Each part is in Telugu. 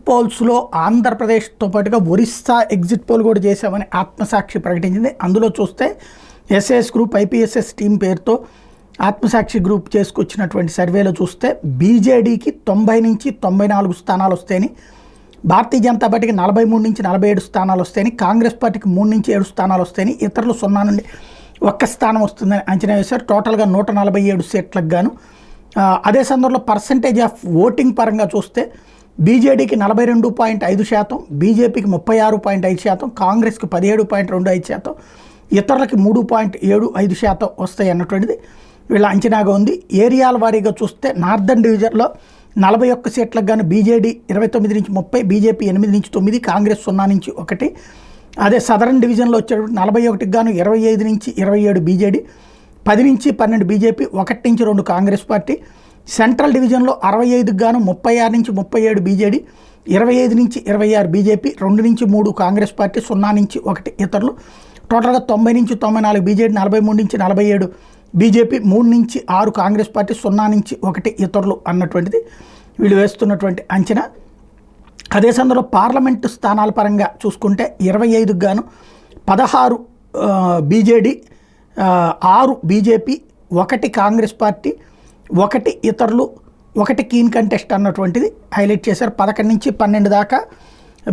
పోల్స్లో ఆంధ్రప్రదేశ్తో పాటుగా ఒరిస్సా ఎగ్జిట్ పోల్ కూడా చేశామని ఆత్మసాక్షి ప్రకటించింది. అందులో చూస్తే ఎస్ఎస్ గ్రూప్ ఐపీఎస్ఎస్ టీం పేరుతో ఆత్మసాక్షి గ్రూప్ చేసుకొచ్చినటువంటి సర్వేలో చూస్తే బీజేడీకి 90 నుంచి 94 స్థానాలు వస్తాయని, భారతీయ జనతా పార్టీకి 43 నుంచి 47 స్థానాలు వస్తాయని, కాంగ్రెస్ పార్టీకి 3 నుంచి 7 స్థానాలు వస్తాయని, ఇతరులు 0 నుండి 1 స్థానం వస్తుందని అంచనా వేశారు. టోటల్గా 147 సీట్లకు గాను. అదే సందర్భంలో పర్సంటేజ్ ఆఫ్ ఓటింగ్ పరంగా చూస్తే బీజేడీకి 42.5%, బీజేపీకి 36.5%, కాంగ్రెస్కి 17.25%, ఇతరులకి 3.75% వస్తాయి అన్నటువంటిది వీళ్ళ అంచనాగా ఉంది. ఏరియాల వారీగా చూస్తే నార్దర్న్ డివిజన్లో 41 సీట్లకు గాను బీజేడీ 29 నుంచి 30, బీజేపీ 8 నుంచి 9, కాంగ్రెస్ 0 నుంచి 1. అదే సదరన్ డివిజన్లో వచ్చేటప్పుడు 41కి గాను 25 నుంచి 27 బీజేడీ, 10 నుంచి 12 బీజేపీ, 1 నుంచి 2 కాంగ్రెస్ పార్టీ. సెంట్రల్ డివిజన్లో 65కి గాను 36 నుంచి 37 బీజేడీ, 25 నుంచి 26 బీజేపీ, 2 నుంచి 3 కాంగ్రెస్ పార్టీ, 0 నుంచి 1 ఇతరులు. టోటల్గా 90 నుంచి 94 బీజేడీ, 43 నుంచి 47 బీజేపీ, 3 నుంచి 6 కాంగ్రెస్ పార్టీ, 0 నుంచి 1 ఇతరులు అన్నటువంటిది వీళ్ళు వేస్తున్నటువంటి అంచనా. అదే సందర్భంలో పార్లమెంటు స్థానాల పరంగా చూసుకుంటే 25కి గాను 16 బీజేడీ, 6 బీజేపీ, 1 కాంగ్రెస్ పార్టీ, 1 ఇతరులు, 1 కీన్ కంటెస్ట్ అన్నటువంటిది హైలైట్ చేశారు. 11 నుంచి 12 దాకా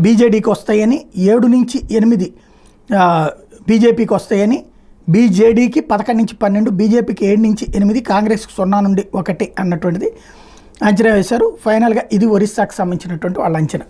బీజేడీకి వస్తాయని, 7 నుంచి 8 బీజేపీకి వస్తాయని, బీజేడీకి 11 నుంచి 12, బీజేపీకి 7 నుంచి 8, కాంగ్రెస్కి 0 నుండి 1 అన్నటువంటిది అంచనా వేశారు. ఫైనల్గా ఇది ఒరిస్సాకు సంబంధించినటువంటి వాళ్ళ అంచనా.